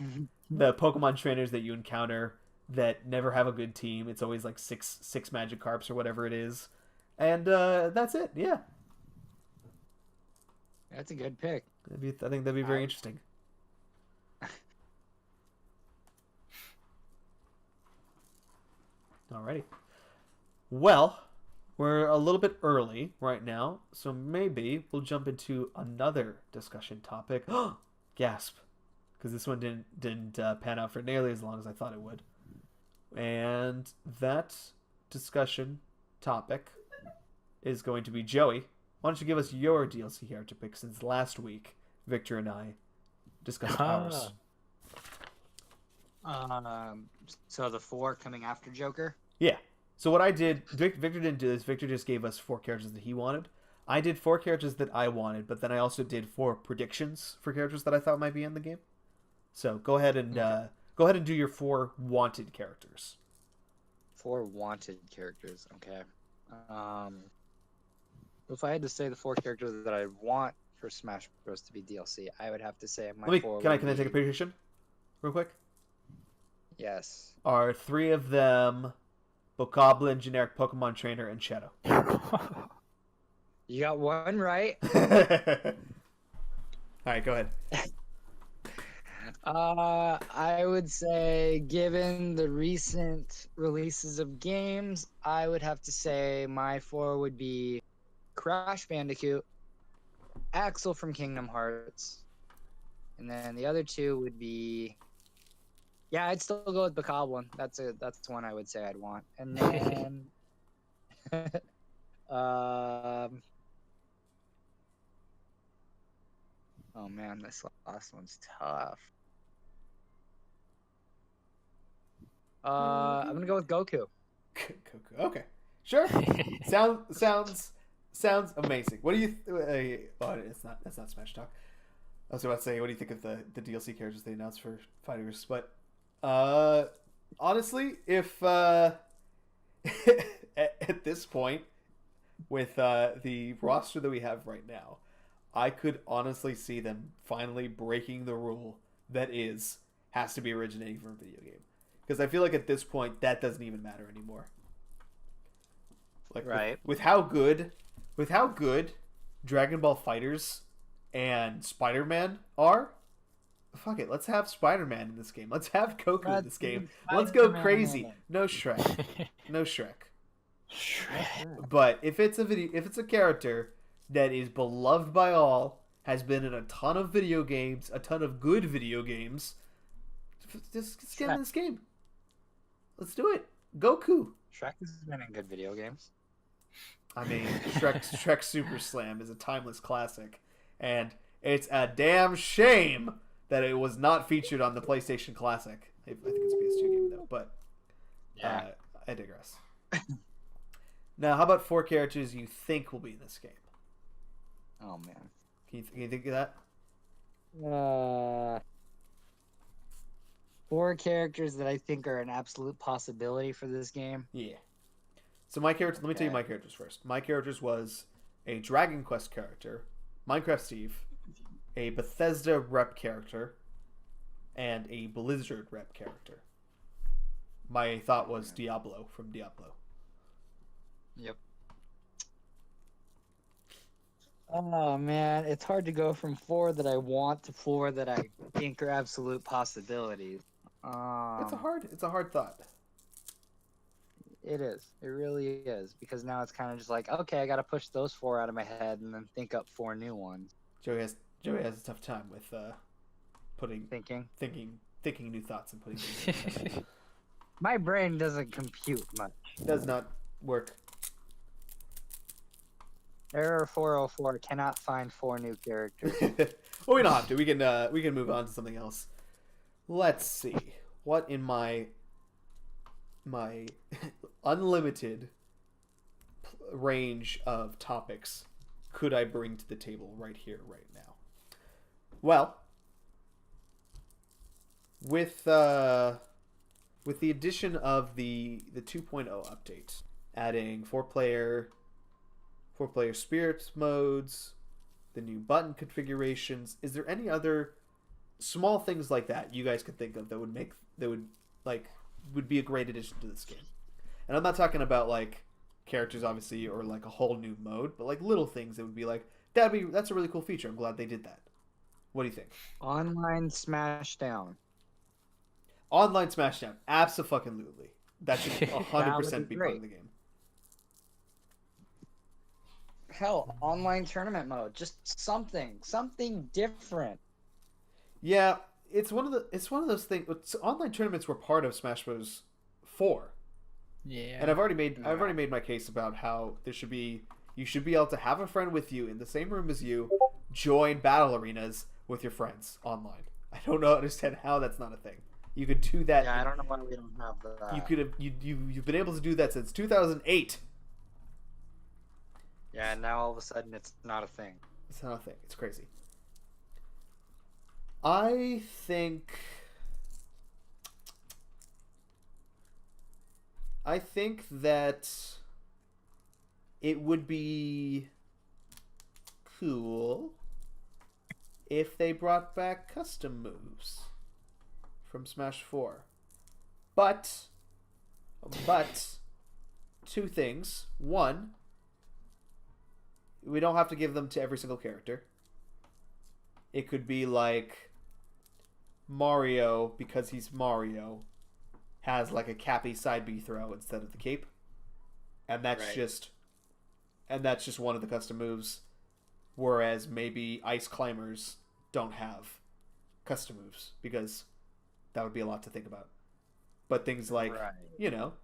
the Pokemon trainers that you encounter that never have a good team. It's always like six Magikarps or whatever it is, and that's it. Yeah, that's a good pick. I think that'd be very interesting. Alrighty. Well, we're a little bit early right now, so maybe we'll jump into another discussion topic. Gasp, because this one didn't pan out for nearly as long as I thought it would. And that discussion topic is going to be Joey. Why don't you give us your DLC character pick, since last week Victor and I discussed ours. So the 4 coming after Joker? Yeah. So what I did, Victor didn't do this. Victor just gave us 4 characters that he wanted. I did 4 characters that I wanted, but then I also did 4 predictions for characters that I thought might be in the game. So go ahead and do your 4 wanted characters. 4 wanted characters. Okay. If I had to say the 4 characters that I want for Smash Bros. To be DLC, I would have to say my 4. Can I take a prediction, real quick? Yes. Are 3 of them Bokoblin, generic Pokemon trainer, and Shadow? You got one right. All right, go ahead. I would say, given the recent releases of games, I would have to say my 4 would be Crash Bandicoot, Axel from Kingdom Hearts, and then the other 2 would be, yeah, I'd still go with Bokoblin. That's one I would say I'd want. And then oh man, this last one's tough. I'm gonna go with Goku. Okay, sure. Sounds amazing. What do you? Oh, it's not. That's not Smash Talk. I was about to say, what do you think of the DLC characters they announced for Fighters? But honestly, if at this point with the roster that we have right now, I could honestly see them finally breaking the rule that has to be originating from a video game. Because I feel like at this point that doesn't even matter anymore. Like Right. with how good Dragon Ball Fighters and Spider-Man are, fuck it, let's have Spider-Man in this game. Let's have Goku in this game. Let's go crazy. No Shrek. No Shrek. But if it's a character that is beloved by all, has been in a ton of video games, a ton of good video games, just get in this game. Let's do it. Goku. Shrek has been in good video games. I mean, Shrek Super Slam is a timeless classic, and it's a damn shame that it was not featured on the PlayStation Classic. I think it's a PS2 game though, but Yeah. I digress. Now, how about 4 characters you think will be in this game? Oh man. Can you think of that? 4 characters that I think are an absolute possibility for this game. Yeah. So my character. Let me tell you my characters first. My characters was a Dragon Quest character, Minecraft Steve, a Bethesda rep character, and a Blizzard rep character. My thought was Diablo from Diablo. Yep. Oh man, it's hard to go from 4 that I want to 4 that I think are absolute possibilities. It's a hard thought. It is. It really is. Because now it's kind of just like, okay, I got to push those 4 out of my head and then think up 4 new ones. Joey has a tough time with thinking new thoughts and putting things in. My brain doesn't compute much. Does not work. Error 404 cannot find 4 new characters. Well, we don't have to. We can move on to something else. Let's see. What in my unlimited range of topics could I bring to the table right here, right now? Well, with the addition of the 2.0 update, adding four player spirit modes, the new button configurations, is there any other small things like that you guys could think of that would be a great addition to this game? And I'm not talking about like characters obviously or like a whole new mode, but like little things that would be like that's a really cool feature. I'm glad they did that. What do you think? Online Smashdown. Online Smashdown, abso-fucking-lutely. That should 100% be part great. of the game. Hell, online tournament mode. Just something different. Yeah, it's one of those things. Online tournaments were part of Smash Bros. 4. Yeah. And I've already made my case about how you should be able to have a friend with you in the same room as you, join battle arenas with your friends online. I don't understand how that's not a thing. You could do that. Yeah, I don't know why we don't have that. You've been able to do that since 2008. Yeah, and now all of a sudden it's not a thing. It's not a thing. It's crazy. I think that it would be cool if they brought back custom moves from Smash 4. But 2 things. One, we don't have to give them to every single character. It could be like Mario, because he's Mario, has like a Cappy side B throw instead of the cape. And that's just one of the custom moves. Whereas maybe Ice Climbers don't have custom moves, because that would be a lot to think about. But things like, Mario.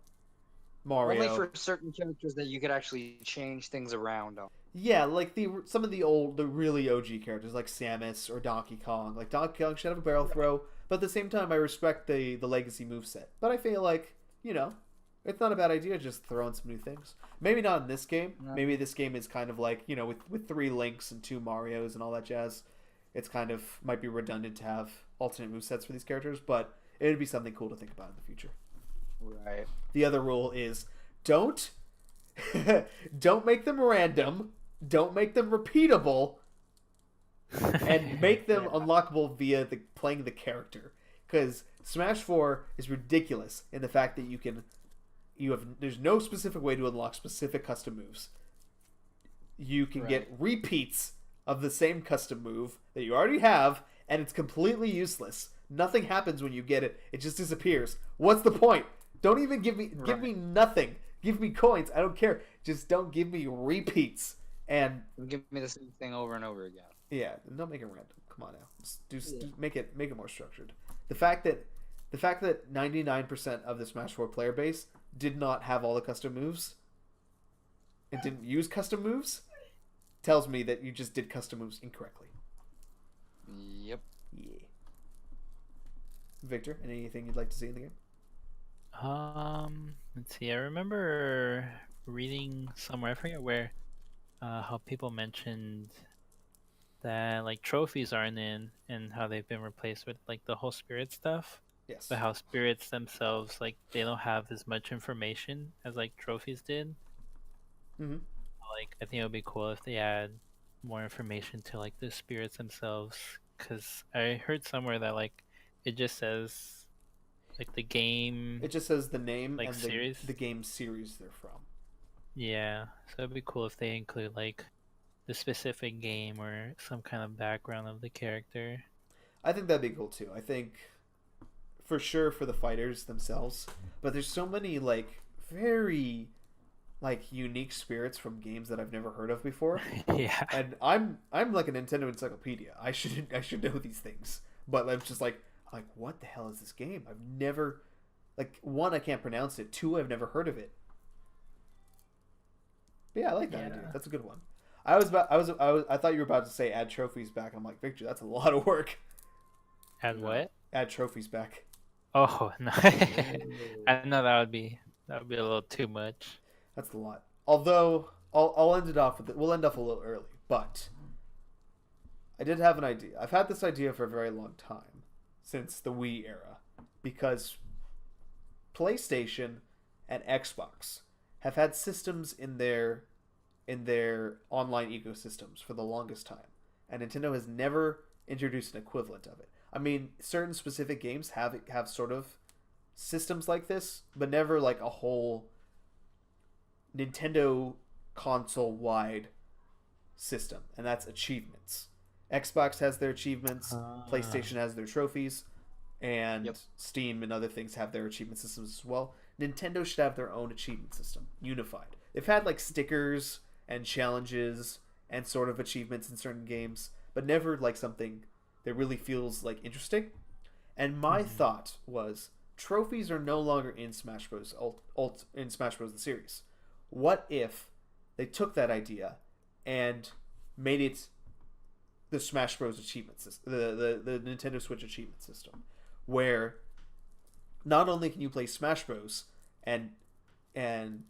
Only for certain characters that you could actually change things around on. Yeah, like some of the really OG characters like Samus or Donkey Kong. Like Donkey Kong should have a barrel throw, but at the same time, I respect the legacy moveset. But I feel like it's not a bad idea just throwing some new things. Maybe not in this game. No. Maybe this game is kind of like with 3 Links and 2 Marios and all that jazz. It's kind of might be redundant to have alternate movesets for these characters, but it'd be something cool to think about in the future. Right. The other rule is don't don't make them random, don't make them repeatable, and make them unlockable via playing the character. Because Smash 4 is ridiculous in the fact that there's no specific way to unlock specific custom moves. You can get repeats of the same custom move that you already have, and it's completely useless. Nothing happens when you get it. It just disappears. What's the point? Don't even give me nothing. Give me coins. I don't care. Just don't give me repeats. And give me the same thing over and over again. Yeah, don't make it random. Come on now. Just make it more structured. The fact that 99% of the Smash 4 player base did not have all the custom moves and didn't use custom moves tells me that you just did custom moves incorrectly. Yep. Yeah. Victor, anything you'd like to see in the game? Let's see. I remember reading somewhere, I forget where, how people mentioned that like trophies aren't in, and how they've been replaced with like the whole spirit stuff. Yes. But how spirits themselves, like, they don't have as much information as like trophies did. Mm-hmm. Like, I think it would be cool if they add more information to like the spirits themselves, because I heard somewhere that like it just says like the game. It just says the name like and series. The game series they're from. Yeah, so it'd be cool if they include like the specific game or some kind of background of the character. I think that'd be cool too. I think for sure for the fighters themselves, but there's so many like very like unique spirits from games that I've never heard of before. Yeah. And I'm like a Nintendo encyclopedia. I should know these things. But I'm just like what the hell is this game? I've never one, I can't pronounce it. 2, I've never heard of it. But yeah, I like that idea. That's a good one. I thought you were about to say add trophies back. I'm like, Victor, that's a lot of work. Add what? Add trophies back. Oh no. I know that would be a little too much. That's a lot. Although I'll end it off with we'll end off a little early, but I did have an idea. I've had this idea for a very long time, since the Wii era, because PlayStation and Xbox have had systems in their online ecosystems for the longest time, and Nintendo has never introduced an equivalent of it. I mean, certain specific games have sort of systems like this, but never like a whole Nintendo console-wide system, and that's achievements. Xbox has their achievements, PlayStation has their trophies, and Steam and other things have their achievement systems as well. Nintendo should have their own achievement system, unified. They've had like stickers and challenges and sort of achievements in certain games, but never like something that really feels like interesting. And my thought was, trophies are no longer in Smash Bros. In Smash Bros. The series. What if they took that idea and made it the Smash Bros. Achievement system, the Nintendo Switch achievement system, where not only can you play Smash Bros. and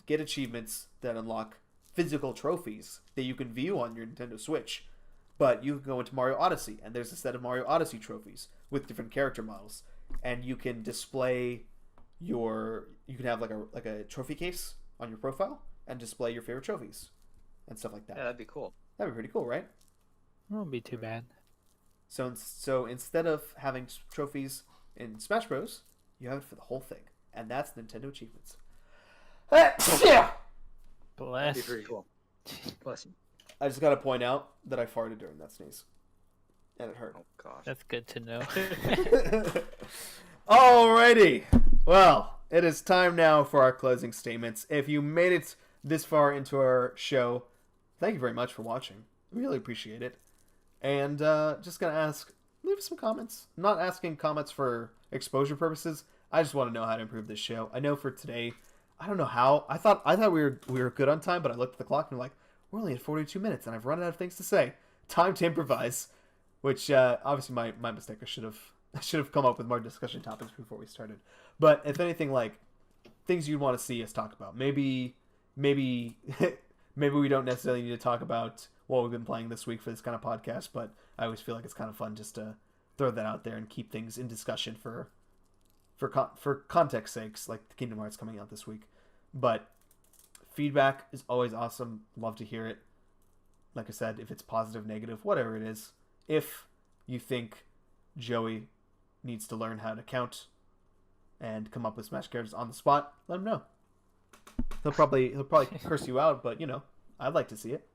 get achievements that unlock physical trophies that you can view on your Nintendo Switch, but you can go into Mario Odyssey, and there's a set of Mario Odyssey trophies with different character models, and you can display you can have like a trophy case on your profile and display your favorite trophies and stuff like that. Yeah, that'd be cool. That'd be pretty cool, right? It won't be too bad. So instead of having trophies in Smash Bros, you have it for the whole thing, and that's Nintendo achievements. Bless. That'd be pretty cool. Bless you. I just gotta point out that I farted during that sneeze, and it hurt. Oh gosh. That's good to know. Alrighty. Well, it is time now for our closing statements. If you made it this far into our show, thank you very much for watching. Really appreciate it. And just gonna ask, leave some comments. I'm not asking comments for exposure purposes. I just want to know how to improve this show. I know for today, I don't know how. I thought we were good on time, but I looked at the clock and I'm like, we're only at 42 minutes, and I've run out of things to say. Time to improvise, which obviously my mistake. I should have come up with more discussion topics before we started. But if anything, like things you'd want to see us talk about, maybe maybe we don't necessarily need to talk about what we've been playing this week for this kind of podcast, but I always feel like it's kind of fun just to throw that out there and keep things in discussion for context sakes, like the Kingdom Hearts coming out this week. But feedback is always awesome. Love to hear it. Like I said, if it's positive, negative, whatever it is. If you think Joey needs to learn how to count and come up with Smash characters on the spot, let him know. He'll probably curse you out, but I'd like to see it.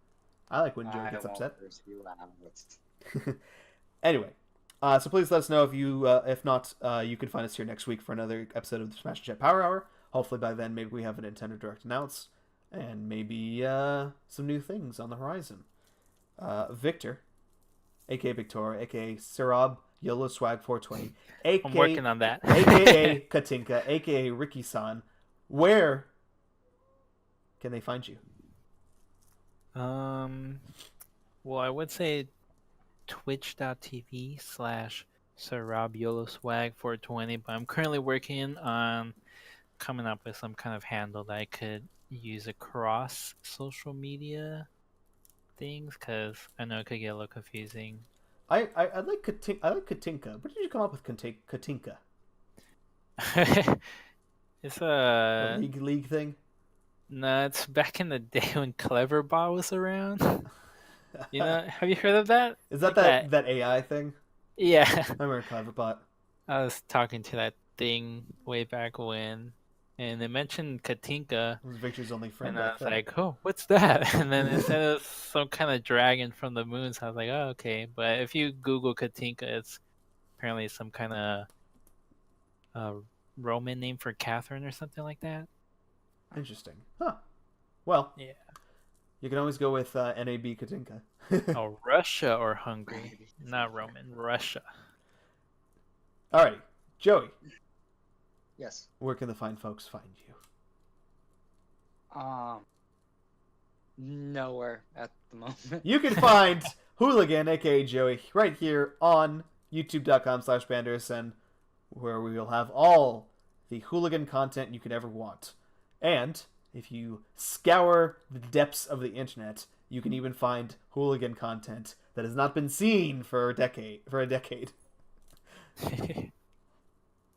I like when Joey gets upset. Anyway, so please let us know if not, you can find us here next week for another episode of the Smash and Chat Power Hour. Hopefully by then, maybe we have a Nintendo Direct announced, and maybe some new things on the horizon. Victor, aka Victoria, aka Sirab Yolo Swag 420, aka I'm working on that. aka Katinka, aka Ricky-san, where can they find you? Well, I would say twitch.tv/SarabYoloSwag420, but I'm currently working on coming up with some kind of handle that I could use across social media things, because I know it could get a little confusing. I like Katinka. Where did you come up with Katinka? It's A league thing? No, it's back in the day when Cleverbot was around. Have you heard of that? Is that Like that AI thing? Yeah. I remember Cleverbot. I was talking to that thing way back when, and they mentioned Katinka, It was Victor's only friend. and I was like, "Oh, what's that?" And then it said it was some kind of dragon from the moon. So I was like, "Oh, okay." But if you Google Katinka, it's apparently some kind of Roman name for Catherine or something like that. Interesting. Huh. Well, Yeah. you can always go with NAB Katinka. Oh, Russia or Hungary, not Roman. Russia. Alrighty. Joey, Yes. where can the fine folks find you? Nowhere at the moment. You can find Hooligan, aka Joey, right here on youtube.com/Banderson, where we will have all the Hooligan content you could ever want. And if you scour the depths of the internet, you can even find Hooligan content that has not been seen for a decade.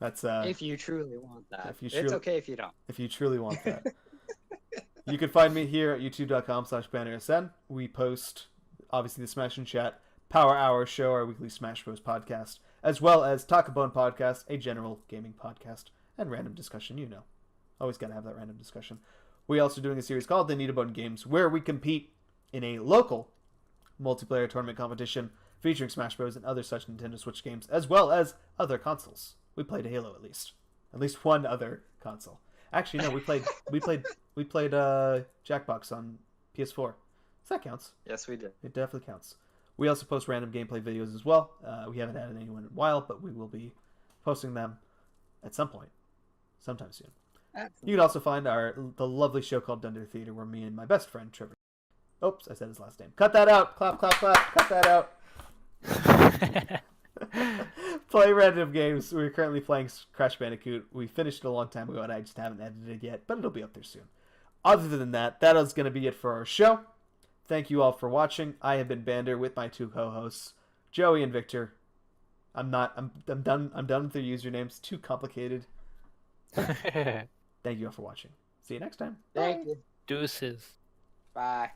That's If you truly want that. If you It's okay if you don't. if you truly want that. You can find me here at youtube.com/BannerSN. We post, obviously, the Smash and Chat Power Hour show, our weekly Smash Bros. Podcast, as well as Takabone Podcast, a general gaming podcast, and random discussion, Always got to have that random discussion. We also doing a series called The Needabone Games, where we compete in a local multiplayer tournament competition featuring Smash Bros. And other such Nintendo Switch games, as well as other consoles. We played Halo at least one other console. Actually, no, we played Jackbox on PS4. So that counts. Yes, we did. It definitely counts. We also post random gameplay videos as well. We haven't added anyone in a while, but we will be posting them at some point, sometime soon. You can also find the lovely show called Dunder Theater, where me and my best friend Trevor. Oops, I said his last name. Cut that out. Clap, clap, clap. Cut that out. Play random games. We're currently playing Crash Bandicoot. We finished it a long time ago, and I just haven't edited it yet, but it'll be up there soon. Other than that, that is going to be it for our show. Thank you all for watching. I have been Bander with my two co-hosts, Joey and Victor. I'm done with their usernames. Too complicated. Thank you all for watching. See you next time. Thank you. Deuces. Bye.